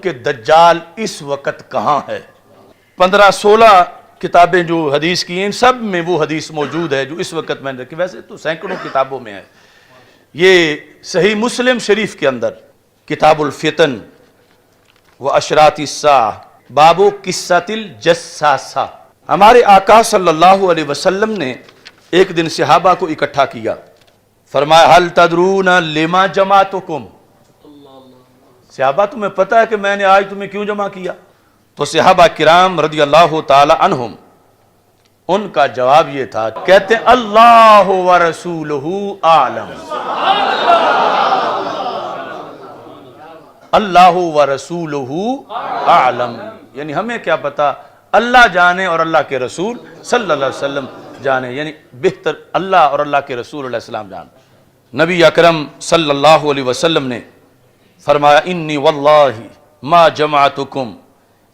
کہ دجال اس وقت کہاں ہے۔ 15-16 کتابیں جو حدیث کی ہیں، سب میں وہ حدیث موجود ہے جو اس وقت میں نے رکھی، ویسے تو سینکڑوں کتابوں میں ہے۔ یہ صحیح مسلم شریف کے اندر کتاب الفتن و اشراط الساعہ باب قصۃ الجساسہ، ہمارے آقا صلی اللہ علیہ وسلم نے ایک دن صحابہ کو اکٹھا کیا، فرمایا حل تدرون لما جمعتکم، صحابہ تمہیں پتہ ہے کہ میں نے آج تمہیں کیوں جمع کیا؟ تو صحابہ کرام رضی اللہ تعالی عنہم ان کا جواب یہ تھا، کہتے ہیں اللہ و رسولہ اعلم، اللہ و رسولہ اعلم، یعنی ہمیں کیا پتا، اللہ جانے اور اللہ کے رسول صلی اللہ علیہ وسلم جانے، یعنی بہتر اللہ اور اللہ کے رسول علیہ السلام جانے۔ نبی اکرم صلی اللہ علیہ وسلم نے فرمایا انی واللہ ما جمعتکم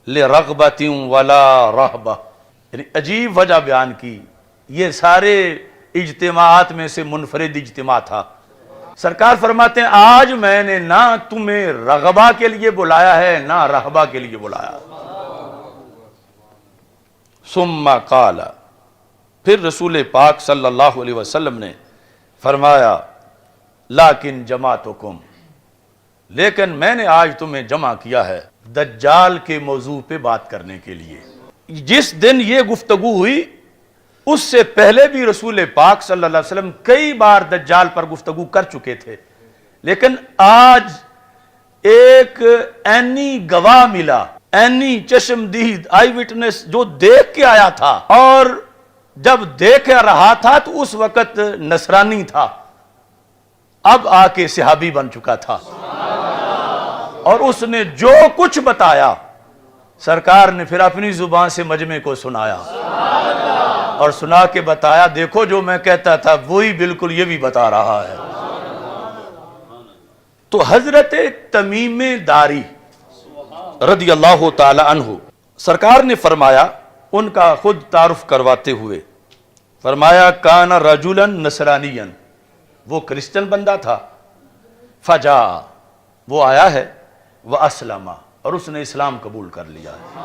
لرغبت ولا رہبہ، یعنی عجیب وجہ بیان کی، یہ سارے اجتماعات میں سے منفرد اجتماع تھا۔ سرکار فرماتے ہیں آج میں نے نہ تمہیں رغبہ کے لیے بلایا ہے نہ رہبہ کے لیے بلایا۔ ثم قال، پھر رسول پاک صلی اللہ علیہ وسلم نے فرمایا لیکن جمعتکم، لیکن میں نے آج تمہیں جمع کیا ہے دجال کے موضوع پہ بات کرنے کے لیے۔ جس دن یہ گفتگو ہوئی اس سے پہلے بھی رسول پاک صلی اللہ علیہ وسلم کئی بار دجال پر گفتگو کر چکے تھے، لیکن آج ایک عینی گواہ ملا، عینی چشمدید آئی وٹنس جو دیکھ کے آیا تھا، اور جب دیکھ رہا تھا تو اس وقت نصرانی تھا، اب آ کے صحابی بن چکا تھا، اور اس نے جو کچھ بتایا سرکار نے پھر اپنی زبان سے مجمع کو سنایا، اور سنا کے بتایا دیکھو جو میں کہتا تھا وہی بالکل یہ بھی بتا رہا ہے۔ تو حضرت تمیم داری رضی اللہ تعالی عنہ سرکار نے فرمایا، ان کا خود تعارف کرواتے ہوئے فرمایا کان رجلا نصرانیا، وہ کرسچن بندہ تھا، فجا، وہ آیا ہے، واسلم، اور اس نے اسلام قبول کر لیا ہے،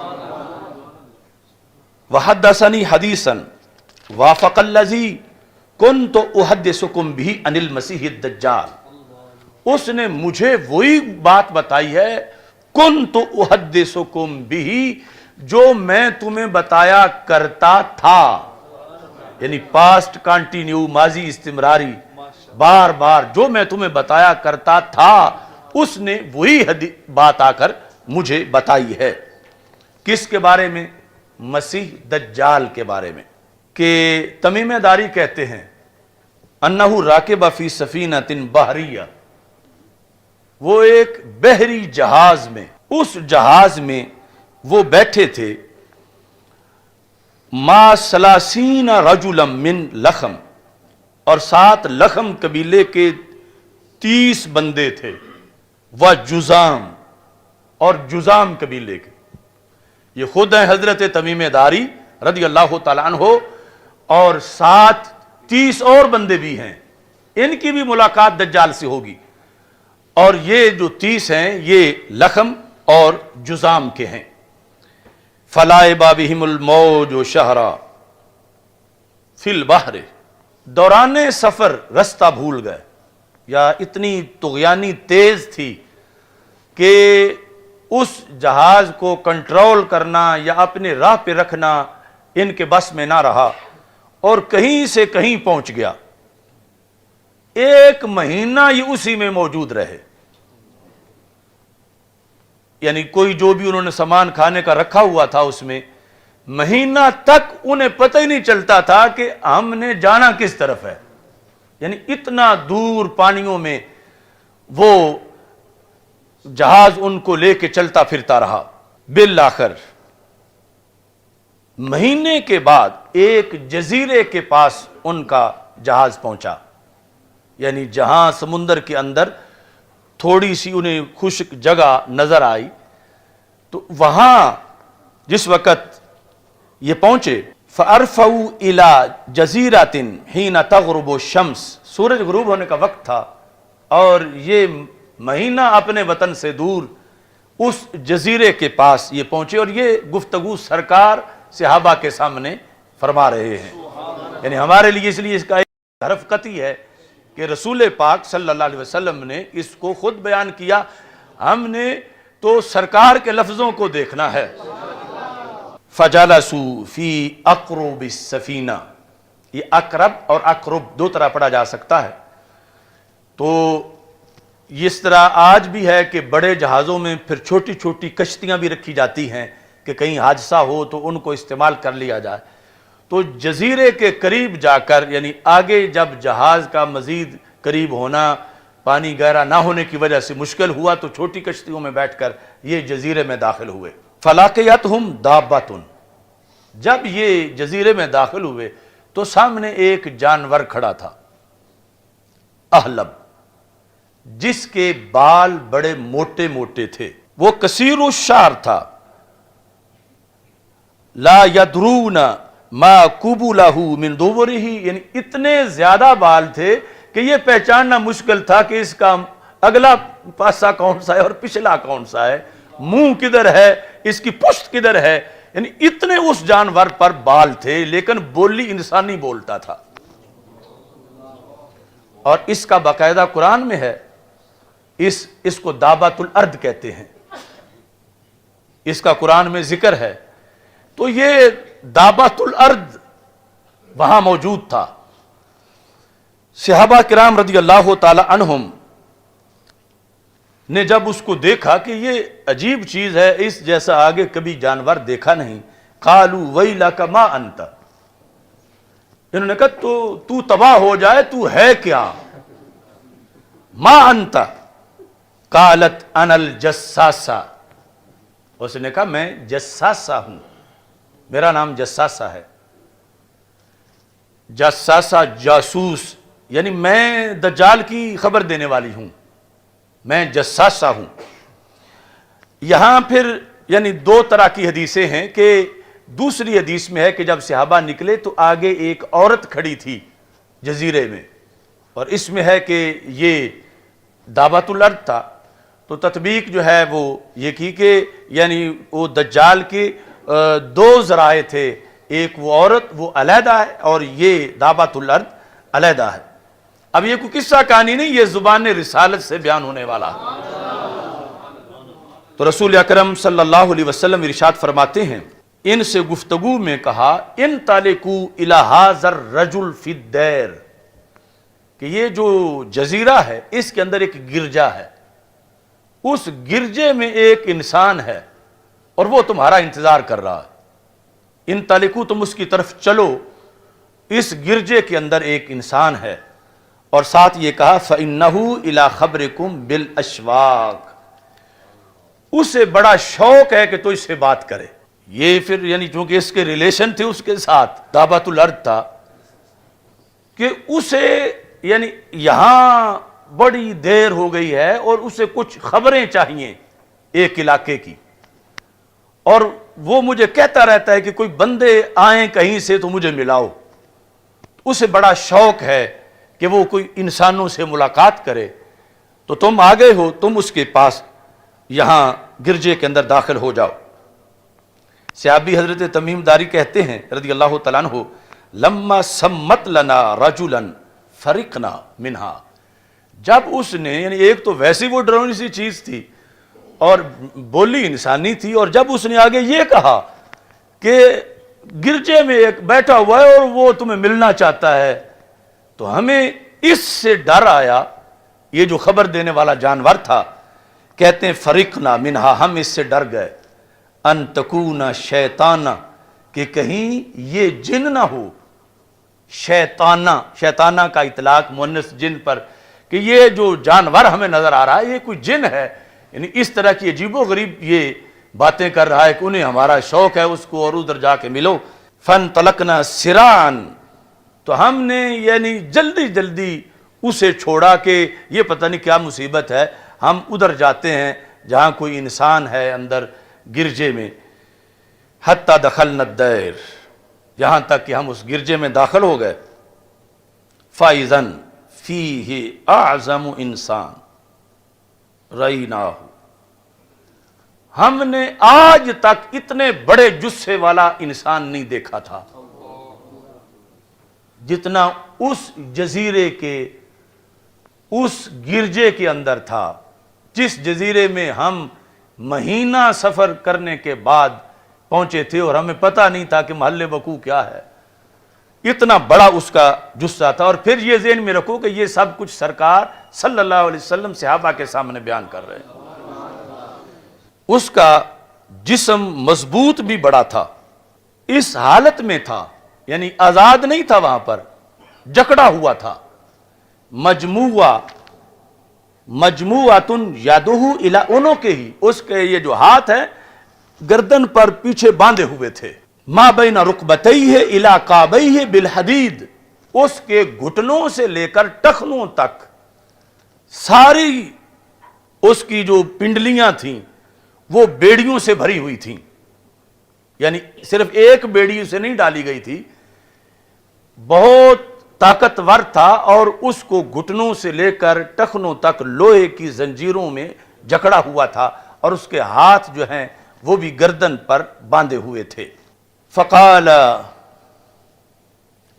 وحدثنی حدیثا وافق الذی کنت احدثکم بہ عن المسیح الدجال، اس نے مجھے وہی بات بتائی ہے کنت احدثکم بہ جو میں تمہیں بتایا کرتا تھا، یعنی پاسٹ کانٹینیو، ماضی استمراری، بار بار جو میں تمہیں بتایا کرتا تھا اس نے وہی بات آ کر مجھے بتائی ہے۔ کس کے بارے میں؟ مسیح دجال کے بارے میں، کہ تمیم داری کہتے ہیں انہ راکب فی سفینۃ بحریہ، وہ ایک بحری جہاز میں، اس جہاز میں وہ بیٹھے تھے، ما 30 رجلا من لخم، اور 7 لخم قبیلے کے 30 بندے تھے، وجزام، اور جزام قبیلے کے، یہ خود ہیں حضرت تمیم داری رضی اللہ تعالیٰ عنہ، اور 30 اور بندے بھی ہیں، ان کی بھی ملاقات دجال سے ہوگی، اور یہ جو 30 ہیں یہ لخم اور جزام کے ہیں۔ فلائب بہم الموج شہرا فی البحر، دوران سفر رستہ بھول گئے، یا اتنی طغیانی تیز تھی کہ اس جہاز کو کنٹرول کرنا یا اپنے راہ پہ رکھنا ان کے بس میں نہ رہا، اور کہیں سے کہیں پہنچ گیا، 1 مہینہ یہ اسی میں موجود رہے، یعنی کوئی جو بھی انہوں نے سامان کھانے کا رکھا ہوا تھا اس میں، مہینہ تک انہیں پتہ ہی نہیں چلتا تھا کہ ہم نے جانا کس طرف ہے، یعنی اتنا دور پانیوں میں وہ جہاز ان کو لے کے چلتا پھرتا رہا۔ بالآخر مہینے کے بعد ایک جزیرے کے پاس ان کا جہاز پہنچا، یعنی جہاں سمندر کے اندر تھوڑی سی انہیں خشک جگہ نظر آئی، تو وہاں جس وقت یہ پہنچے، فَأَرْفَوْا إِلَى جَزِيرَةٍ حِينَ تَغْرُبُ الشَّمْسِ، سورج غروب ہونے کا وقت تھا، اور یہ مہینہ اپنے وطن سے دور اس جزیرے کے پاس یہ پہنچے، اور یہ گفتگو سرکار صحابہ کے سامنے فرما رہے ہیں، یعنی ہمارے لیے اس لیے اس کا ایک حرف قطعی ہے کہ رسول پاک صلی اللہ علیہ وسلم نے اس کو خود بیان کیا، ہم نے تو سرکار کے لفظوں کو دیکھنا ہے۔ فَجَلَسُوا فِي أَقْرُبِ السَّفِينَةِ، یہ اقرب اور اقرب دو طرح پڑھا جا سکتا ہے، تو اس طرح آج بھی ہے کہ بڑے جہازوں میں پھر چھوٹی چھوٹی کشتیاں بھی رکھی جاتی ہیں کہ کہیں حادثہ ہو تو ان کو استعمال کر لیا جائے، تو جزیرے کے قریب جا کر، یعنی آگے جب جہاز کا مزید قریب ہونا، پانی گہرا نہ ہونے کی وجہ سے مشکل ہوا، تو چھوٹی کشتیوں میں بیٹھ کر یہ جزیرے میں داخل ہوئے۔ فَلَقِيَتْهُمْ دَابَّةٌ، جب یہ جزیرے میں داخل ہوئے تو سامنے ایک جانور کھڑا تھا، احلب، جس کے بال بڑے موٹے موٹے تھے، وہ کثیر الشعر تھا، لا یدرون ما قبلہ من دبرہ، یعنی اتنے زیادہ بال تھے کہ یہ پہچاننا مشکل تھا کہ اس کا اگلا پاسا کون سا ہے اور پچھلا کون سا ہے، منہ کدھر ہے، اس کی پشت کدھر ہے، یعنی اتنے اس جانور پر بال تھے، لیکن بولی انسانی بولتا تھا۔ اور اس کا باقاعدہ قرآن میں ہے، اس کو دابۃ الارض کہتے ہیں، اس کا قرآن میں ذکر ہے، تو یہ دابۃ الارض وہاں موجود تھا۔ صحابہ کرام رضی اللہ تعالی عنہم نے جب اس کو دیکھا کہ یہ عجیب چیز ہے، اس جیسا آگے کبھی جانور دیکھا نہیں، قالوا ویلک ما انت، انہوں نے کہا تو تباہ ہو جائے، تو ہے کیا؟ ما انت قالت انا الجساسہ، اس نے کہا میں جساسہ ہوں، میرا نام جساسہ ہے۔ جساسہ جاسوس، یعنی میں دجال کی خبر دینے والی ہوں، میں جساسہ ہوں۔ یہاں پھر یعنی دو طرح کی حدیثیں ہیں، کہ دوسری حدیث میں ہے کہ جب صحابہ نکلے تو آگے ایک عورت کھڑی تھی جزیرے میں، اور اس میں ہے کہ یہ دابۃ الارض تھا، تو تطبیق جو ہے وہ یہ کی کہ یعنی وہ دجال کے دو ذرائع تھے، ایک وہ عورت وہ علیحدہ ہے، اور یہ دابۃ الارض علیحدہ ہے۔ اب یہ کوئی قصہ کہانی نہیں، یہ زبان رسالت سے بیان ہونے والا ہے۔ تو رسول اکرم صلی اللہ علیہ وسلم ارشاد فرماتے ہیں، ان سے گفتگو میں کہا انطلقوا الی ھذا الرجل فی الدیر، کہ یہ جو جزیرہ ہے اس کے اندر ایک گرجا ہے، اس گرجے میں ایک انسان ہے اور وہ تمہارا انتظار کر رہا ہے، انطلقوا، تم اس کی طرف چلو، اس گرجے کے اندر ایک انسان ہے۔ اور ساتھ یہ کہا فَإِنَّهُ إِلَىٰ خَبْرِكُمْ بِالْأَشْوَاقِ، اسے بڑا شوق ہے کہ تو اس سے بات کرے۔ یہ پھر یعنی چونکہ اس کے ریلیشن تھے اس کے ساتھ، دابۃ الارض تھا، کہ اسے یعنی یہاں بڑی دیر ہو گئی ہے اور اسے کچھ خبریں چاہیے ایک علاقے کی، اور وہ مجھے کہتا رہتا ہے کہ کوئی بندے آئیں کہیں سے تو مجھے ملاؤ، اسے بڑا شوق ہے کہ وہ کوئی انسانوں سے ملاقات کرے، تو تم آ گئے ہو، تم اس کے پاس یہاں گرجے کے اندر داخل ہو جاؤ۔ صحابی حضرت تمیم داری کہتے ہیں رضی اللہ تعالیٰ عنہ، لما سمت لنا رجلا فرقنا منہا، جب اس نے یعنی ایک تو ویسی وہ ڈرونی سی چیز تھی اور بولی انسانی تھی، اور جب اس نے آگے یہ کہا کہ گرجے میں ایک بیٹھا ہوا ہے اور وہ تمہیں ملنا چاہتا ہے، تو ہمیں اس سے ڈر آیا، یہ جو خبر دینے والا جانور تھا، کہتے ہیں فرقنا منہا، ہم اس سے ڈر گئے، ان تکون شیطانہ، کہ کہیں یہ جن نہ ہو، شیطانہ کا اطلاق مؤنث جن پر، کہ یہ جو جانور ہمیں نظر آ رہا ہے یہ کوئی جن ہے، یعنی اس طرح کی عجیب و غریب یہ باتیں کر رہا ہے کہ انہیں ہمارا شوق ہے اس کو اور ادھر جا کے ملو۔ فانطلقنا سراعا، تو ہم نے یعنی جلدی جلدی اسے چھوڑا کہ یہ پتہ نہیں کیا مصیبت ہے، ہم ادھر جاتے ہیں جہاں کوئی انسان ہے اندر گرجے میں۔ حتی دخلنا الدیر، یہاں تک کہ ہم اس گرجے میں داخل ہو گئے۔ فَإِذًا فِيهِ أَعْظَمُ إِنسان رَأَيْنَاهُ، ہم نے آج تک اتنے بڑے جثے والا انسان نہیں دیکھا تھا جتنا اس جزیرے کے اس گرجے کے اندر تھا، جس جزیرے میں ہم مہینہ سفر کرنے کے بعد پہنچے تھے اور ہمیں پتہ نہیں تھا کہ محل وقوع کیا ہے۔ اتنا بڑا اس کا جثہ تھا، اور پھر یہ ذہن میں رکھو کہ یہ سب کچھ سرکار صلی اللہ علیہ وسلم صحابہ کے سامنے بیان کر رہے ہیں۔ اس کا جسم مضبوط بھی بڑا تھا، اس حالت میں تھا یعنی آزاد نہیں تھا، وہاں پر جکڑا ہوا تھا۔ مجموعتن یادہ الی عنقہ، اس کے یہ جو ہاتھ ہیں گردن پر پیچھے باندھے ہوئے تھے۔ ما بین رکبتیہ الی کعبیہ بالحدید، اس کے گھٹنوں سے لے کر ٹخنوں تک ساری اس کی جو پنڈلیاں تھیں وہ بیڑیوں سے بھری ہوئی تھیں، یعنی صرف ایک بیڑی سے نہیں ڈالی گئی تھی، بہت طاقتور تھا، اور اس کو گھٹنوں سے لے کر ٹخنوں تک لوہے کی زنجیروں میں جکڑا ہوا تھا، اور اس کے ہاتھ جو ہیں وہ بھی گردن پر باندھے ہوئے تھے۔ فقال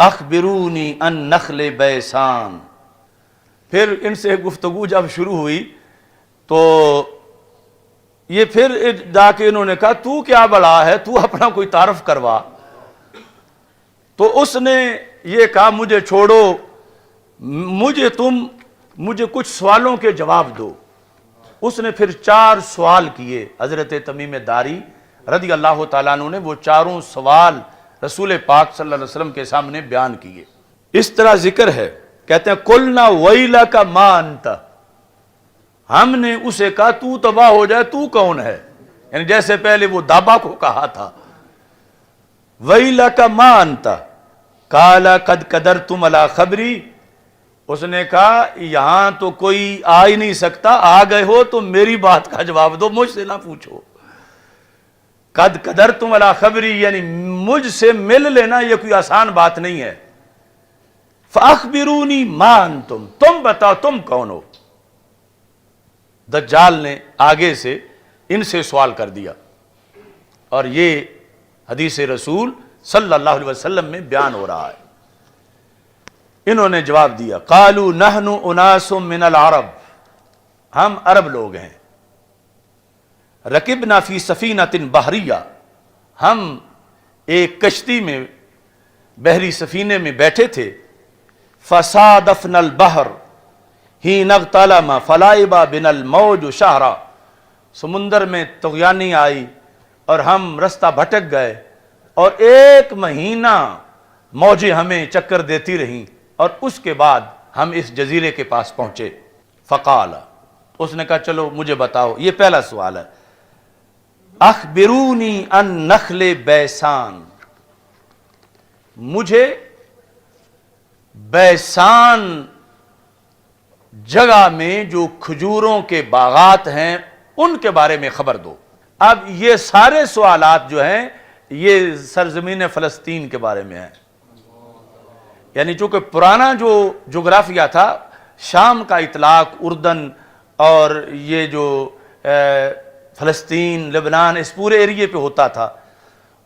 اخبرونی عن نخل بیسان، پھر ان سے گفتگو جب شروع ہوئی تو یہ پھر جا کے انہوں نے کہا تو کیا بڑا ہے، تو اپنا کوئی تعارف کروا۔ تو اس نے یہ کہا مجھے چھوڑو، مجھے کچھ سوالوں کے جواب دو۔ اس نے پھر 4 سوال کیے، حضرت تمیم داری رضی اللہ تعالیٰ عنہ نے وہ چاروں سوال رسول پاک صلی اللہ علیہ وسلم کے سامنے بیان کیے۔ اس طرح ذکر ہے، کہتے ہیں قلنا ویلک ما انت، ہم نے اسے کہا تو تباہ ہو جائے، تو کون ہے، یعنی جیسے پہلے وہ دابا کو کہا تھا۔ ویلک ما انت قال قد قدرتم علی خبری، اس نے کہا یہاں تو کوئی آ ہی نہیں سکتا، آ گئے ہو تو میری بات کا جواب دو، مجھ سے نہ پوچھو۔ قد قدرتم علی خبری یعنی مجھ سے مل لینا یہ کوئی آسان بات نہیں ہے۔ فاخبرونی ما انتم، تم بتاؤ تم کون ہو۔ دجال نے آگے سے ان سے سوال کر دیا، اور یہ حدیث رسول صلی اللہ علیہ وسلم میں بیان ہو رہا ہے۔ انہوں نے جواب دیا قالوا نحن اناس من العرب، ہم عرب لوگ ہیں، رکبنا فی سفینۃ بحریہ، ہم ایک کشتی میں بحری سفینے میں بیٹھے تھے، فصادفنا البحر حین اغتلم فلعب بنا الموج شہرا، سمندر میں طغیانی آئی اور ہم رستہ بھٹک گئے، اور 1 مہینہ موجیں ہمیں چکر دیتی رہیں، اور اس کے بعد ہم اس جزیرے کے پاس پہنچے۔ فقال، اس نے کہا چلو مجھے بتاؤ، یہ پہلا سوال ہے، اخبرونی عن نخل بیسان، مجھے بیسان جگہ میں جو کھجوروں کے باغات ہیں ان کے بارے میں خبر دو۔ اب یہ سارے سوالات جو ہیں یہ سرزمین فلسطین کے بارے میں ہیں، یعنی چونکہ پرانا جو جغرافیہ تھا، شام کا اطلاق اردن اور یہ جو فلسطین، لبنان، اس پورے ایریے پہ ہوتا تھا،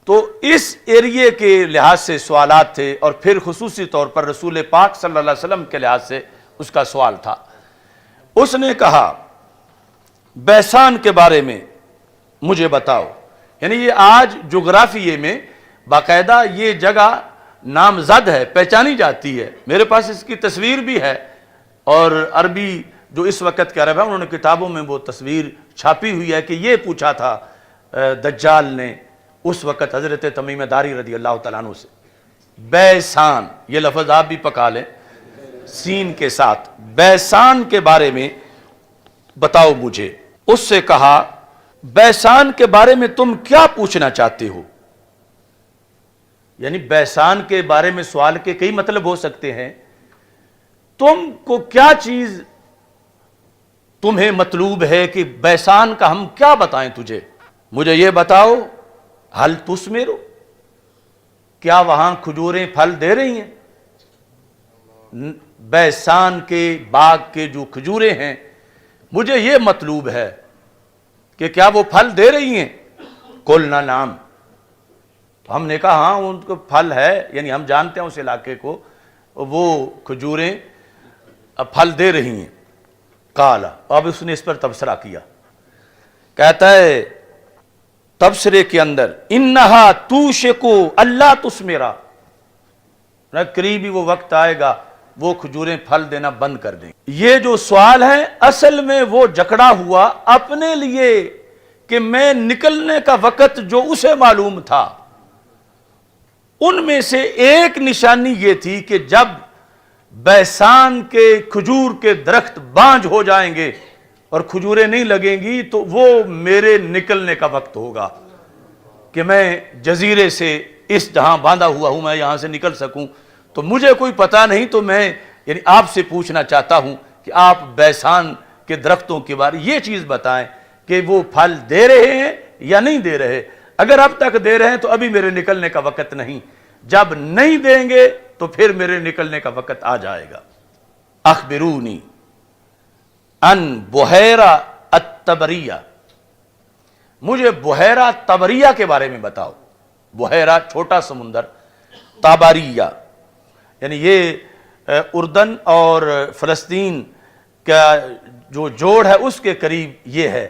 تو اس ایریے کے لحاظ سے سوالات تھے، اور پھر خصوصی طور پر رسول پاک صلی اللہ علیہ وسلم کے لحاظ سے اس کا سوال تھا۔ اس نے کہا بیسان کے بارے میں مجھے بتاؤ، یعنی یہ آج جغرافیے میں باقاعدہ یہ جگہ نامزد ہے، پہچانی جاتی ہے، میرے پاس اس کی تصویر بھی ہے، اور عربی جو اس وقت کے عرب ہیں انہوں نے کتابوں میں وہ تصویر چھاپی ہوئی ہے کہ یہ پوچھا تھا دجال نے اس وقت حضرت تمیم داری رضی اللہ تعالیٰ عنہ سے، بیسان، یہ لفظ آپ بھی پکا لیں سین کے ساتھ، بیسان کے بارے میں بتاؤ مجھے۔ اس سے کہا بیسان کے بارے میں تم کیا پوچھنا چاہتے ہو، یعنی بیسان کے بارے میں سوال کے کئی مطلب ہو سکتے ہیں، تم کو کیا چیز تمہیں مطلوب ہے کہ بیسان کا ہم کیا بتائیں تجھے، مجھے یہ بتاؤ حل تثمر، کیا وہاں کھجوریں پھل دے رہی ہیں؟ بیسان کے باغ کے جو کھجوریں ہیں مجھے یہ مطلوب ہے کہ کیا وہ پھل دے رہی ہیں؟ قلنا نعم، تو ہم نے کہا ہاں ان کو پھل ہے، یعنی ہم جانتے ہیں اس علاقے کو، وہ کھجوریں پھل دے رہی ہیں۔ قال، اب اس نے اس پر تبصرہ کیا، کہتا ہے تبصرے کے اندر انہا توشکو اللہ تثمرا، قریبی وہ وقت آئے گا وہ کھجوریں پھل دینا بند کر دیں۔ یہ جو سوال ہے اصل میں وہ جکڑا ہوا اپنے لیے کہ میں نکلنے کا وقت جو اسے معلوم تھا، ان میں سے ایک نشانی یہ تھی کہ جب بیسان کے کھجور کے درخت بانجھ ہو جائیں گے اور کھجوریں نہیں لگیں گی تو وہ میرے نکلنے کا وقت ہوگا کہ میں جزیرے سے اس جہاں باندھا ہوا ہوں میں یہاں سے نکل سکوں۔ تو مجھے کوئی پتہ نہیں، تو میں یعنی آپ سے پوچھنا چاہتا ہوں کہ آپ بیسان کے درختوں کے بارے یہ چیز بتائیں کہ وہ پھل دے رہے ہیں یا نہیں دے رہے۔ اگر اب تک دے رہے ہیں تو ابھی میرے نکلنے کا وقت نہیں، جب نہیں دیں گے تو پھر میرے نکلنے کا وقت آ جائے گا۔ اخبرونی ان بحیرہ الطبریہ، مجھے بحیرہ طبریہ کے بارے میں بتاؤ۔ بحیرہ چھوٹا سمندر، طبریہ یعنی یہ اردن اور فلسطین کا جو جوڑ ہے اس کے قریب یہ ہے،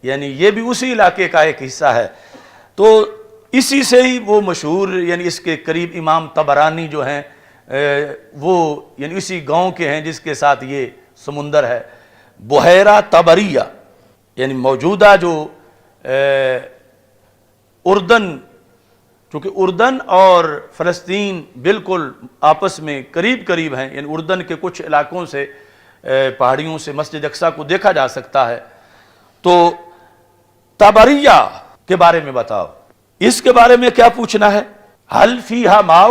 یعنی یہ بھی اسی علاقے کا ایک حصہ ہے۔ تو اسی سے ہی وہ مشہور، یعنی اس کے قریب امام طبرانی جو ہیں وہ یعنی اسی گاؤں کے ہیں جس کے ساتھ یہ سمندر ہے۔ بحیرہ طبریہ یعنی موجودہ جو اردن، چونکہ اردن اور فلسطین بالکل آپس میں قریب قریب ہیں، یعنی اردن کے کچھ علاقوں سے پہاڑیوں سے مسجد اقصیٰ کو دیکھا جا سکتا ہے۔ تو طبریہ کے بارے میں بتاؤ، اس کے بارے میں کیا پوچھنا ہے؟ حل فیہا ماء،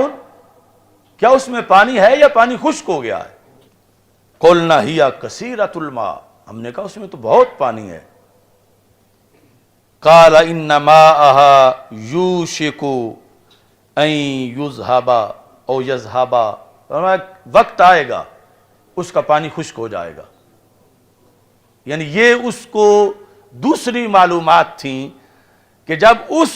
کیا اس میں پانی ہے یا پانی خشک ہو گیا ہے؟ قلنا ہی کثیرۃ الماء، ہم نے کہا اس میں تو بہت پانی ہے۔ قال ان ماءها یوشک ان یذهب او یذهب، وقت آئے گا اس کا پانی خشک ہو جائے گا۔ یعنی یہ اس کو دوسری معلومات تھیں کہ جب اس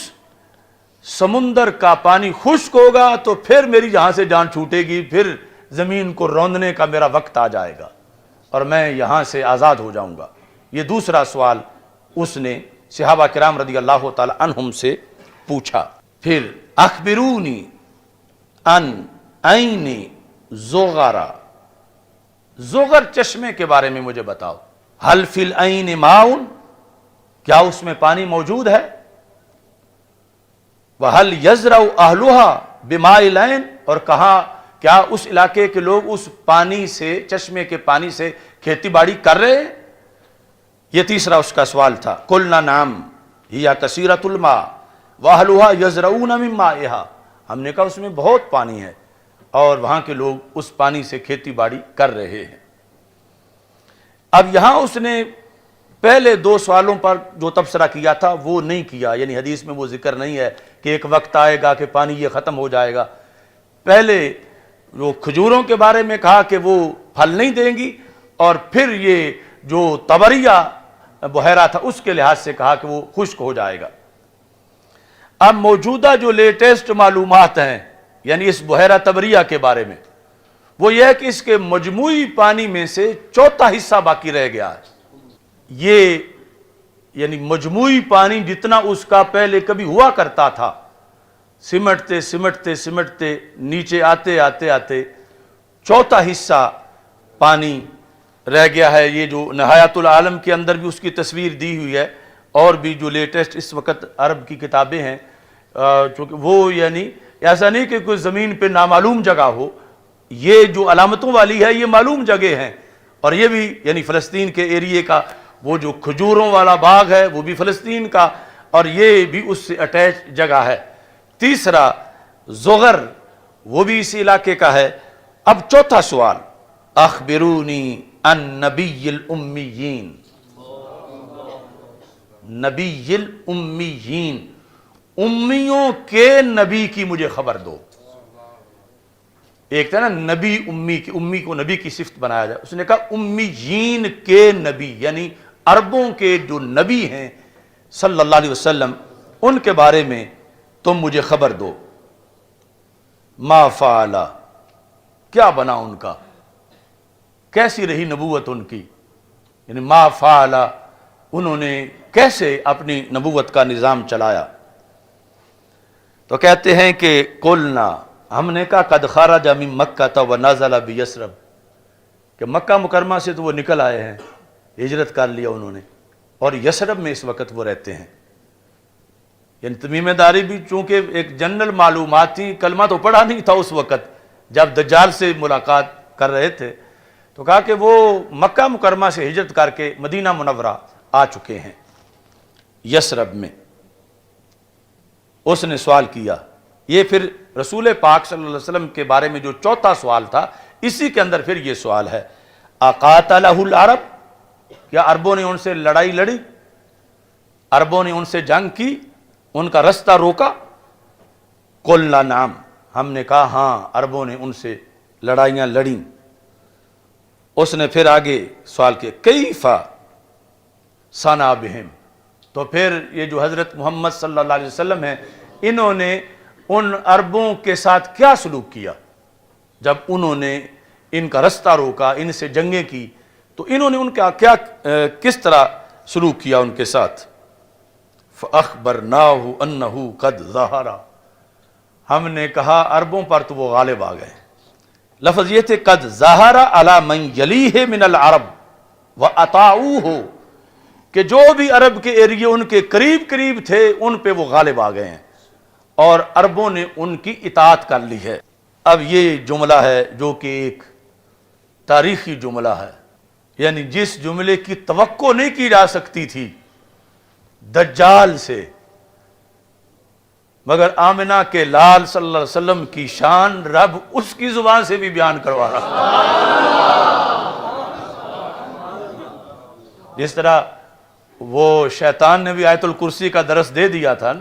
سمندر کا پانی خشک ہوگا تو پھر میری یہاں سے جان چھوٹے گی، پھر زمین کو روندنے کا میرا وقت آ جائے گا اور میں یہاں سے آزاد ہو جاؤں گا۔ یہ دوسرا سوال اس نے صحابہ کرام رضی اللہ تعالی عنہم سے پوچھا۔ پھر اخبرونی ان عین زغر، زغر چشمے کے بارے میں مجھے بتاؤ۔ حل فی العین ماء، کیا اس میں پانی موجود ہے؟ وَهَلْ يَزْرَعُ أَهْلُهَا بِمَاءِ الْعَيْنِ، اور کہاں کیا اس علاقے کے لوگ اس پانی سے، چشمے کے پانی سے کھیتی باڑی کر رہے ہیں؟ یہ تیسرا اس کا سوال تھا۔ قُلْنَا نَعَمْ هِيَ كَثِيرَةُ الْمَاءِ وَأَهْلُهَا يَزْرَعُونَ مِن مَّائِهَا، ہم نے کہا اس میں بہت پانی ہے اور وہاں کے لوگ اس پانی سے کھیتی باڑی کر رہے ہیں۔ اب یہاں اس نے پہلے دو سوالوں پر جو تبصرہ کیا تھا وہ نہیں کیا، یعنی حدیث میں وہ ذکر نہیں ہے کہ ایک وقت آئے گا کہ پانی یہ ختم ہو جائے گا۔ پہلے جو کھجوروں کے بارے میں کہا کہ وہ پھل نہیں دیں گی، اور پھر یہ جو طبریہ بحیرہ تھا اس کے لحاظ سے کہا کہ وہ خشک ہو جائے گا۔ اب موجودہ جو لیٹسٹ معلومات ہیں یعنی اس بحیرہ طبریہ کے بارے میں، وہ یہ ہے کہ اس کے مجموعی پانی میں سے چوتھا حصہ باقی رہ گیا ہے۔ یہ یعنی مجموعی پانی جتنا اس کا پہلے کبھی ہوا کرتا تھا، سمٹتے سمٹتے سمٹتے نیچے آتے آتے آتے چوتھا حصہ پانی رہ گیا ہے۔ یہ جو نہایت العالم کے اندر بھی اس کی تصویر دی ہوئی ہے، اور بھی جو لیٹسٹ اس وقت عرب کی کتابیں ہیں، چونکہ وہ یعنی ایسا نہیں کہ کوئی زمین پہ نامعلوم جگہ ہو، یہ جو علامتوں والی ہے یہ معلوم جگہ ہیں، اور یہ بھی یعنی فلسطین کے ایریے کا وہ جو کھجوروں والا باغ ہے وہ بھی فلسطین کا، اور یہ بھی اس سے اٹیچ جگہ ہے۔ تیسرا زغر وہ بھی اسی علاقے کا ہے۔ اب چوتھا سوال، اخبرونی عن نبی الامیین، نبی الامیین، امیوں کے نبی کی مجھے خبر دو۔ ایک تھا نا نبی امی کی، امی کو نبی کی صفت بنایا جائے، اس نے کہا امیین کے نبی، یعنی عربوں کے جو نبی ہیں صلی اللہ علیہ وسلم ان کے بارے میں تم مجھے خبر دو۔ ما فعل، کیا بنا ان کا، کیسی رہی نبوت ان کی، یعنی ما فعل انہوں نے کیسے اپنی نبوت کا نظام چلایا۔ تو کہتے ہیں کہ قلنا، ہم نے کہا قد خرج من مکہ ونزل بیثرب، کہ مکہ مکرمہ سے تو وہ نکل آئے ہیں، ہجرت کر لیا انہوں نے، اور یثرب میں اس وقت وہ رہتے ہیں۔ یعنی تمیم داری بھی چونکہ ایک جنرل معلومات تھی، کلمہ تو پڑھا نہیں تھا اس وقت جب دجال سے ملاقات کر رہے تھے، تو کہا کہ وہ مکہ مکرمہ سے ہجرت کر کے مدینہ منورہ آ چکے ہیں یثرب میں۔ اس نے سوال کیا، یہ پھر رسول پاک صلی اللہ علیہ وسلم کے بارے میں جو چوتھا سوال تھا، اسی کے اندر پھر یہ سوال ہے، اقاتلہ العرب، کیا عربوں نے ان سے لڑائی لڑی، عربوں نے ان سے جنگ کی، ان کا رستہ روکا؟ قلنا نعم، ہم نے کہا ہاں عربوں نے ان سے لڑائیاں لڑیں۔ اس نے پھر آگے سوال کیا کیف صنع بہم، تو پھر یہ جو حضرت محمد صلی اللہ علیہ وسلم ہیں، انہوں نے ان عربوں کے ساتھ کیا سلوک کیا جب انہوں نے ان کا رستہ روکا، ان سے جنگیں کی، تو انہوں نے ان کا کیا کس طرح سلوک کیا ان کے ساتھ؟ فَأَخْبَرْنَاهُ أَنَّهُ قَدْ ظَهَرَ، ہم نے کہا عربوں پر تو وہ غالب آ گئے۔ لفظ یہ تھے قد ظہر علی من یلیہ من العرب وَأَطَاعُوهُ، کہ جو بھی عرب کے ایریے ان کے قریب قریب تھے ان پہ وہ غالب آ گئے ہیں اور عربوں نے ان کی اطاعت کر لی ہے۔ اب یہ جملہ ہے جو کہ ایک تاریخی جملہ ہے، یعنی جس جملے کی توقع نہیں کی جا سکتی تھی دجال سے، مگر آمنہ کے لال صلی اللہ علیہ وسلم کی شان رب اس کی زبان سے بھی بیان کروا رہا۔ جس طرح وہ شیطان نے بھی آیت الکرسی کا درس دے دیا تھا،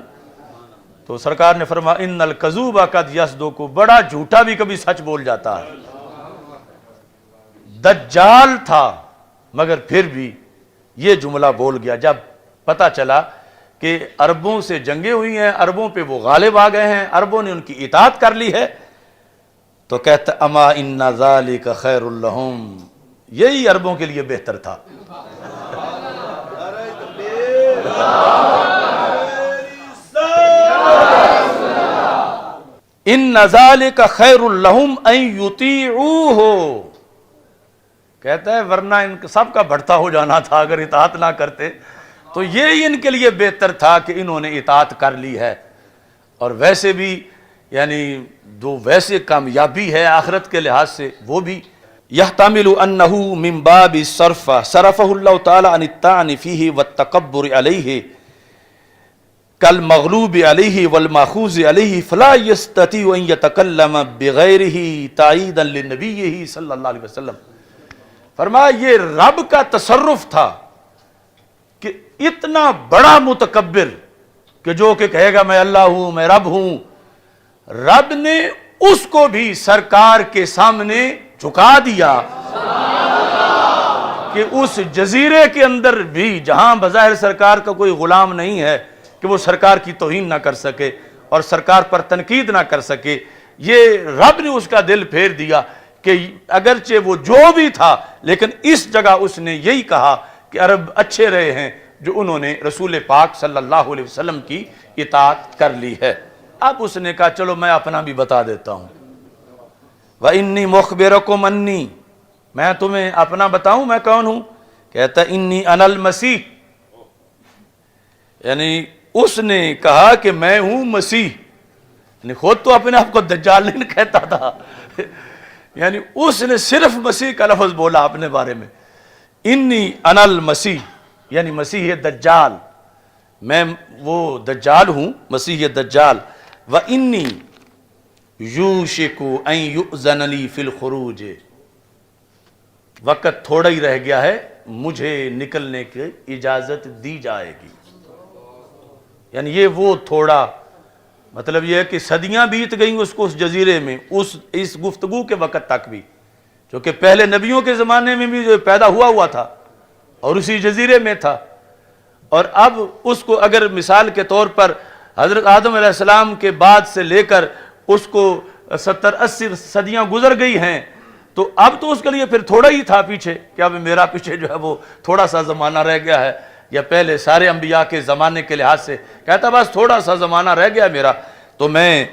تو سرکار نے فرمایا ان الکذوب قد یصدق، بڑا جھوٹا بھی کبھی سچ بول جاتا ہے۔ دجال تھا مگر پھر بھی یہ جملہ بول گیا جب پتہ چلا کہ عربوں سے جنگیں ہوئی ہیں، عربوں پہ وہ غالب آ گئے ہیں، عربوں نے ان کی اطاعت کر لی ہے، تو کہتا اما ان ذالک خیر لہم، یہی عربوں کے لیے بہتر تھا۔ ان ذالک خیر لہم ان یطیعوہ، کہتا ہے ورنہ ان سب کا بھٹتا ہو جانا تھا اگر اطاعت نہ کرتے، تو یہ ان کے لیے بہتر تھا کہ انہوں نے اطاعت کر لی ہے۔ اور ویسے بھی یعنی جو ویسے کامیابی ہے آخرت کے لحاظ سے وہ بھی یحتمل انہ من باب الصرف صرفہ اللہ تعالی عن الطعن فیہ والتکبر علیہ کالمغلوب علیہ والماخوذ علیہ فلا یستطیع ان یتکلم بغیرہ تائیدا لنبیہ صلی اللہ علیہ وسلم۔ فرمایا یہ رب کا تصرف تھا کہ اتنا بڑا متکبر کہ جو کہ کہے گا میں اللہ ہوں، میں رب ہوں، رب نے اس کو بھی سرکار کے سامنے جھکا دیا کہ اس جزیرے کے اندر بھی جہاں بظاہر سرکار کا کوئی غلام نہیں ہے کہ وہ سرکار کی توہین نہ کر سکے اور سرکار پر تنقید نہ کر سکے، یہ رب نے اس کا دل پھیر دیا کہ اگرچہ وہ جو بھی تھا لیکن اس جگہ اس نے یہی کہا کہ عرب اچھے رہے ہیں جو انہوں نے رسول پاک صلی اللہ علیہ وسلم کی اطاعت کر لی ہے۔ اب اس نے کہا چلو میں اپنا بھی بتا دیتا ہوں، وَإِنِّي مُخْبِرَكُمْ أَنِّي، میں تمہیں اپنا بتاؤں میں کون ہوں؟ کہتا انی انا المسیح، یعنی اس نے کہا کہ میں ہوں مسیح، یعنی خود تو اپنے آپ کو دجال نہیں کہتا تھا، یعنی اس نے صرف مسیح کا لفظ بولا اپنے بارے میں، انی انا المسیح، یعنی مسیح دجال، میں وہ دجال ہوں، مسیح دجال۔ وَإِنِّي یوشک ان یؤذن لی فی الخروج، وقت تھوڑا ہی رہ گیا ہے مجھے نکلنے کی اجازت دی جائے گی۔ یعنی یہ وہ تھوڑا مطلب یہ ہے کہ صدیاں بیت گئیں اس کو اس جزیرے میں، اس گفتگو کے وقت تک بھی، جو کہ پہلے نبیوں کے زمانے میں بھی جو پیدا ہوا تھا اور اسی جزیرے میں تھا، اور اب اس کو اگر مثال کے طور پر حضرت آدم علیہ السلام کے بعد سے لے کر اس کو 70-80 صدیاں گزر گئی ہیں، تو اب تو اس کے لیے پھر تھوڑا ہی تھا پیچھے کہ اب میرا پیچھے جو ہے وہ تھوڑا سا زمانہ رہ گیا ہے، یا پہلے سارے انبیاء کے زمانے کے لحاظ سے کہتا بس تھوڑا سا زمانہ رہ گیا میرا، تو میں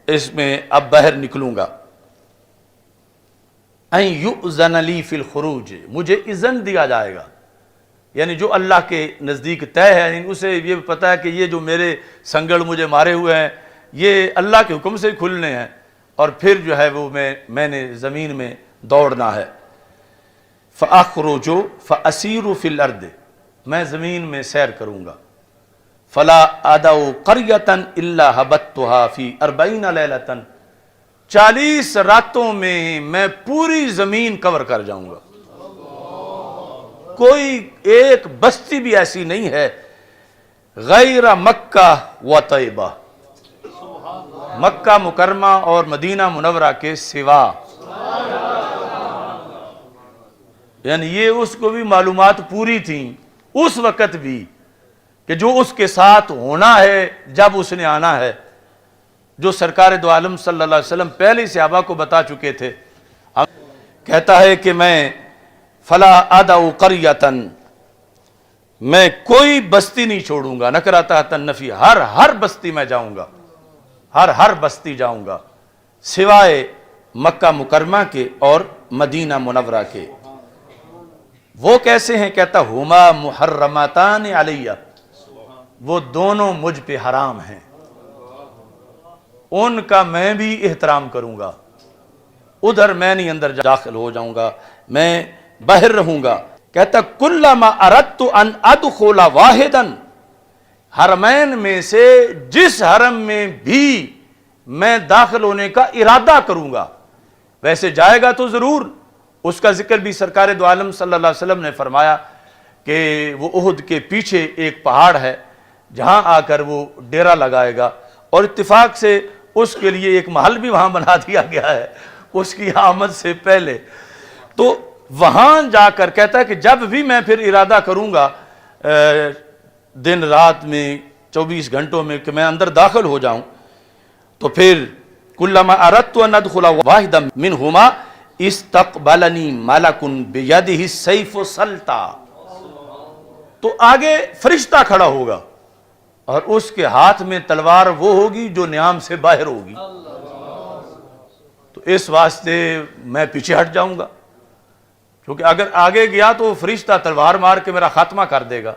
اس میں اب باہر نکلوں گا۔ ان یؤذن لی فی الخروج، مجھے اذن دیا جائے گا، یعنی جو اللہ کے نزدیک طے ہے، یعنی اسے یہ پتہ ہے کہ یہ جو میرے سنگڑ مجھے مارے ہوئے ہیں یہ اللہ کے حکم سے کھلنے ہیں، اور پھر جو ہے وہ میں نے زمین میں دوڑنا ہے۔ فاخرج فاسیر فی الارض، میں زمین میں سیر کروں گا۔ فلا ادعو قریۃ الا حبتھا فی 40 لیلۃ، 40 راتوں میں پوری زمین کور کر جاؤں گا۔ کوئی ایک بستی بھی ایسی نہیں ہے غیر مکہ و طیبہ، مکہ مکرمہ اور مدینہ منورہ کے سوا، یعنی یہ اس کو بھی معلومات پوری تھیں اس وقت بھی کہ جو اس کے ساتھ ہونا ہے جب اس نے آنا ہے، جو سرکار دو عالم صلی اللہ علیہ وسلم پہلے صحابہ کو بتا چکے تھے۔ کہتا ہے کہ میں فلا ادعو قریۃ، میں کوئی بستی نہیں چھوڑوں گا، نکرہ تحت النفی، ہر بستی میں جاؤں گا، ہر بستی جاؤں گا سوائے مکہ مکرمہ کے اور مدینہ منورہ کے۔ وہ کیسے ہیں؟ کہتا ہما محرماتان علیہ، وہ دونوں مجھ پہ حرام ہیں، ان کا میں بھی احترام کروں گا، ادھر میں نہیں اندر داخل ہو جاؤں گا، میں باہر رہوں گا۔ کہتا کلما اردت ان ادخل واحدا، حرمین میں سے جس حرم میں بھی میں داخل ہونے کا ارادہ کروں گا، ویسے جائے گا تو ضرور، اس کا ذکر بھی سرکار دو عالم صلی اللہ علیہ وسلم نے فرمایا کہ وہ احد کے پیچھے ایک پہاڑ ہے جہاں آ کر وہ ڈیرا لگائے گا، اور اتفاق سے اس کے لیے ایک محل بھی وہاں بنا دیا گیا ہے اس کی آمد سے پہلے۔ تو وہاں جا کر کہتا ہے کہ جب بھی میں پھر ارادہ کروں گا دن رات میں 24 گھنٹوں میں کہ میں اندر داخل ہو جاؤں، تو پھر کلما اردت ان ادخل واحدا منہما استقبلنی ملک بیدہ السیف سلطا، تو آگے فرشتہ کھڑا ہوگا اور اس کے ہاتھ میں تلوار وہ ہوگی جو نیام سے باہر ہوگی، تو اس واسطے میں پیچھے ہٹ جاؤں گا، کیونکہ اگر آگے گیا تو فرشتہ تلوار مار کے میرا خاتمہ کر دے گا۔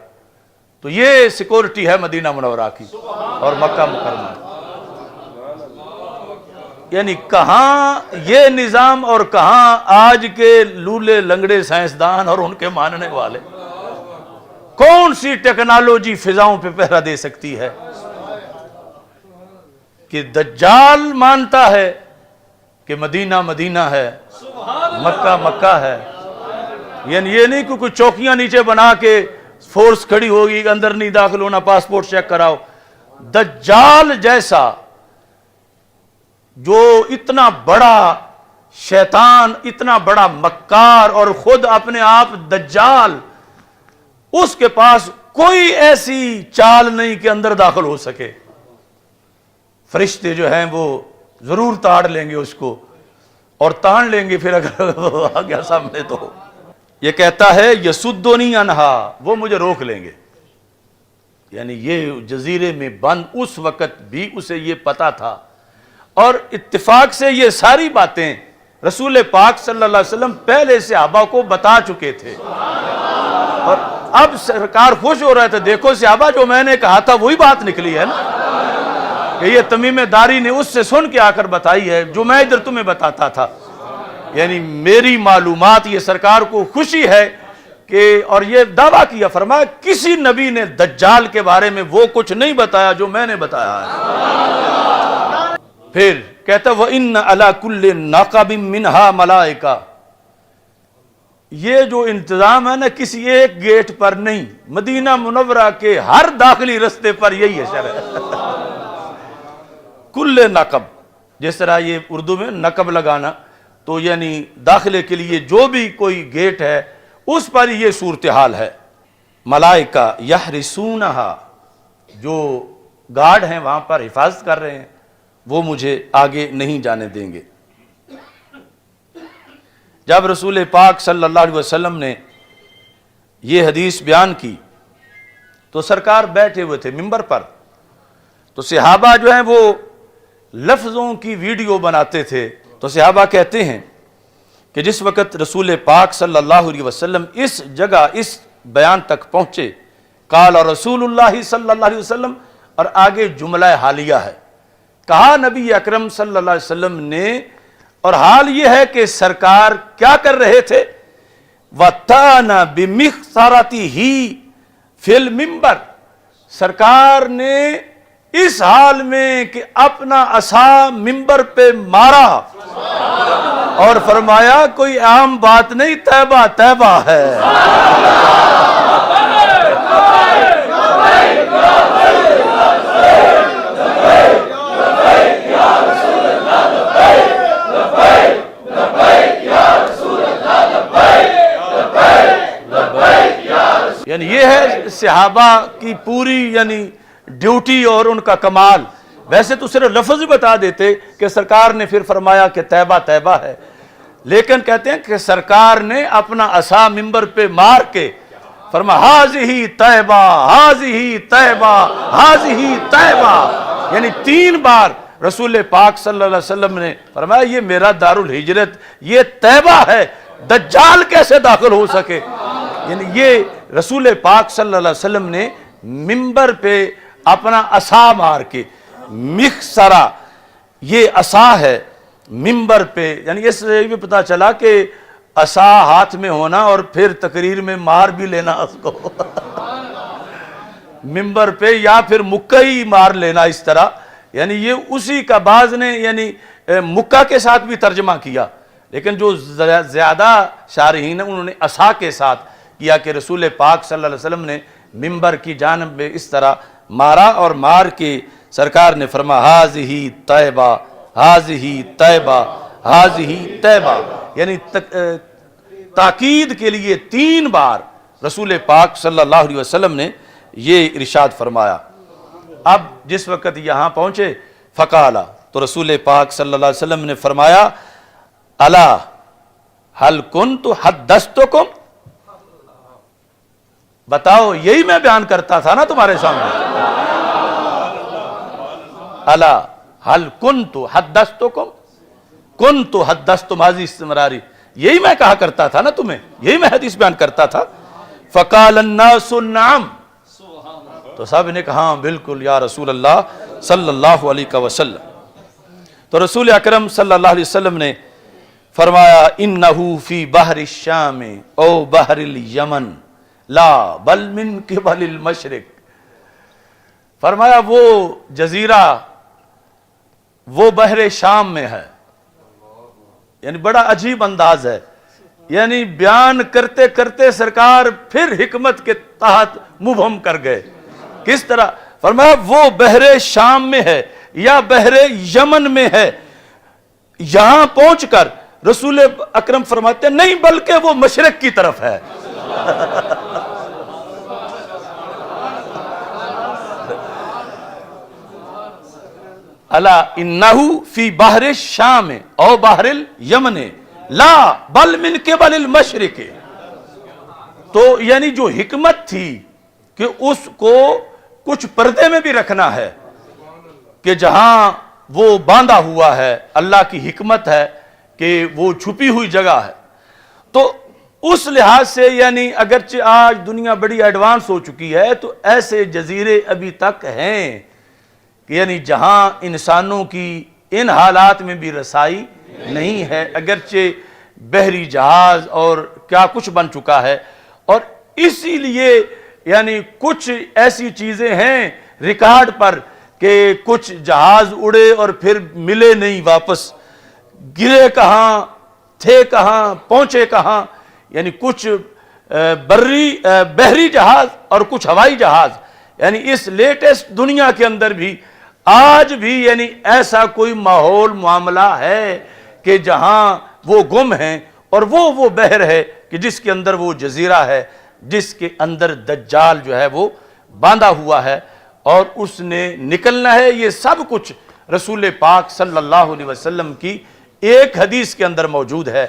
تو یہ سیکورٹی ہے مدینہ منورہ کی اور مکہ مکرمہ، یعنی کہاں یہ نظام اور کہاں آج کے لولے لنگڑے سائنسدان اور ان کے ماننے والے، کون سی ٹیکنالوجی فضاؤں پہ پہرا دے سکتی ہے کہ دجال مانتا ہے کہ مدینہ مدینہ ہے، مکہ مکہ ہے، یعنی یہ نہیں کہ کوئی چوکیاں نیچے بنا کے فورس کھڑی ہوگی اندر نہیں داخل ہونا، پاسپورٹ چیک کراؤ۔ دجال جیسا جو اتنا بڑا شیطان، اتنا بڑا مکار اور خود اپنے آپ دجال، اس کے پاس کوئی ایسی چال نہیں کہ اندر داخل ہو سکے۔ فرشتے جو ہیں وہ ضرور تاڑ لیں گے اس کو، اور تان لیں گے پھر اگر آ گیا سامنے تو۔ یہ کہتا ہے یسدنی عنہا، وہ مجھے روک لیں گے، یعنی یہ جزیرے میں بند اس وقت بھی اسے یہ پتا تھا، اور اتفاق سے یہ ساری باتیں رسول پاک صلی اللہ علیہ وسلم پہلے صحابہ کو بتا چکے تھے، اور اب سرکار خوش ہو رہے تھے، دیکھو صحابہ جو میں نے کہا تھا وہی بات نکلی ہے نا، کہ یہ تمیم داری نے اس سے سن کے آ کر بتائی ہے جو میں ادھر تمہیں بتاتا تھا، یعنی میری معلومات، یہ سرکار کو خوشی ہے کہ، اور یہ دعویٰ کیا، فرمایا کسی نبی نے دجال کے بارے میں وہ کچھ نہیں بتایا جو میں نے بتایا ہے۔ پھر کہتا وَإِنَّ عَلَى كُلِّ نَقَبٍ مِّنْهَا مَلَائِكَةٌ، یہ جو انتظام ہے نا کسی ایک گیٹ پر نہیں، مدینہ منورہ کے ہر داخلی رستے پر یہی ہے شرع۔ کل نقب، جس طرح یہ اردو میں نقب لگانا، تو یعنی داخلے کے لیے جو بھی کوئی گیٹ ہے اس پر یہ صورتحال ہے۔ ملائکہ یحرسونہا، جو گارڈ ہیں وہاں پر حفاظت کر رہے ہیں، وہ مجھے آگے نہیں جانے دیں گے۔ جب رسول پاک صلی اللہ علیہ وسلم نے یہ حدیث بیان کی تو سرکار بیٹھے ہوئے تھے منبر پر، تو صحابہ جو ہیں وہ لفظوں کی ویڈیو بناتے تھے۔ تو صحابہ کہتے ہیں کہ جس وقت رسول پاک صلی اللہ علیہ وسلم اس جگہ اس بیان تک پہنچے، قال رسول اللہ صلی اللہ علیہ وسلم، اور آگے جملہ حالیہ ہے، کہا نبی اکرم صلی اللہ علیہ وسلم نے، اور حال یہ ہے کہ سرکار کیا کر رہے تھے، وَتَانَ بِمِخْصَرَتِهِ فِي الْمِنْبَرِ، سرکار نے اس حال میں کہ اپنا عصا منبر پہ مارا اور فرمایا کوئی عام بات نہیں، طیبہ طیبہ ہے۔ یعنی یہ ہے صحابہ کی پوری یعنی ڈیوٹی اور ان کا کمال۔ ویسے تو صرف لفظ ہی بتا دیتے کہ سرکار نے پھر فرمایا کہ طیبہ طیبہ ہے، لیکن کہتے ہیں کہ سرکار نے اپنا عصا منبر پہ مار کے فرمایا ہاذہ طیبہ ہاذہ طیبہ ہاذہ طیبہ، یعنی 3 بار رسول پاک صلی اللہ علیہ وسلم نے فرمایا یہ میرا دار الہجرت، یہ طیبہ ہے، دجال کیسے داخل ہو سکے۔ یعنی یہ رسول پاک صلی اللہ علیہ وسلم نے منبر پہ اپنا عصا مار کے، مخصرہ یہ عصا ہے منبر پہ، یعنی اس سے بھی پتہ چلا کہ عصا ہاتھ میں ہونا اور پھر تقریر میں مار بھی لینا اس کو منبر پہ، یا پھر مکہ ہی مار لینا اس طرح، یعنی یہ اسی کا بعض نے یعنی مکہ کے ساتھ بھی ترجمہ کیا، لیکن جو زیادہ شارحین ہیں انہوں نے عصا کے ساتھ کیا کہ رسول پاک صلی اللہ علیہ وسلم نے منبر کی جانب میں اس طرح مارا، اور مار کے سرکار نے فرمایا ہاذہ طیبہ ہاذہ طیبہ ہاذہ طیبہ، یعنی تاکید کے لیے 3 بار رسول پاک صلی اللہ علیہ وسلم نے یہ ارشاد فرمایا۔ اب جس وقت یہاں پہنچے فقالا، تو رسول پاک صلی اللہ علیہ وسلم نے فرمایا الا هل كنت حدثتكم، بتاؤ یہی میں بیان کرتا تھا نا تمہارے سامنے، الا هل كنت حدثتكم، كنت حدثت ماضی استمراری، یہی میں کہا کرتا تھا نا تمہیں، یہی میں حدیث بیان کرتا تھا۔ فقال الناس نعم، تو سب نے کہا ہاں بالکل یا رسول اللہ صلی اللہ علیہ وسلم۔ تو رسول اکرم صلی اللہ علیہ وسلم نے فرمایا انہو فی بحر الشام او بحر الیمن لا بل من قبل المشرق، فرمایا وہ جزیرہ وہ بحر شام میں ہے، یعنی بڑا عجیب انداز ہے، یعنی بیان کرتے کرتے سرکار پھر حکمت کے تحت مبہم کر گئے۔ کس طرح؟ فرمایا وہ بحر شام میں ہے یا بحر یمن میں ہے، یہاں پہنچ کر رسول اکرم فرماتے ہیں نہیں بلکہ وہ مشرق کی طرف ہے۔ الا انہو فی بحر الشام او بحر الیمن لا بل من قبل المشرق، تو یعنی جو حکمت تھی کہ اس کو کچھ پردے میں بھی رکھنا ہے کہ جہاں وہ باندھا ہوا ہے، اللہ کی حکمت ہے کہ وہ چھپی ہوئی جگہ ہے۔ تو اس لحاظ سے یعنی اگرچہ آج دنیا بڑی ایڈوانس ہو چکی ہے تو ایسے جزیرے ابھی تک ہیں کہ یعنی جہاں انسانوں کی ان حالات میں بھی رسائی نہیں ہے، اگرچہ بحری جہاز اور کیا کچھ بن چکا ہے، اور اسی لیے یعنی کچھ ایسی چیزیں ہیں ریکارڈ پر کہ کچھ جہاز اڑے اور پھر ملے نہیں واپس، گرے کہاں تھے کہاں پہنچے کہاں، یعنی کچھ بحری جہاز اور کچھ ہوائی جہاز، یعنی اس لیٹسٹ دنیا کے اندر بھی آج بھی یعنی ایسا کوئی ماحول معاملہ ہے کہ جہاں وہ گم ہیں، اور وہ بحر ہے کہ جس کے اندر وہ جزیرہ ہے جس کے اندر دجال جو ہے وہ باندھا ہوا ہے اور اس نے نکلنا ہے۔ یہ سب کچھ رسول پاک صلی اللہ علیہ وسلم کی ایک حدیث کے اندر موجود ہے۔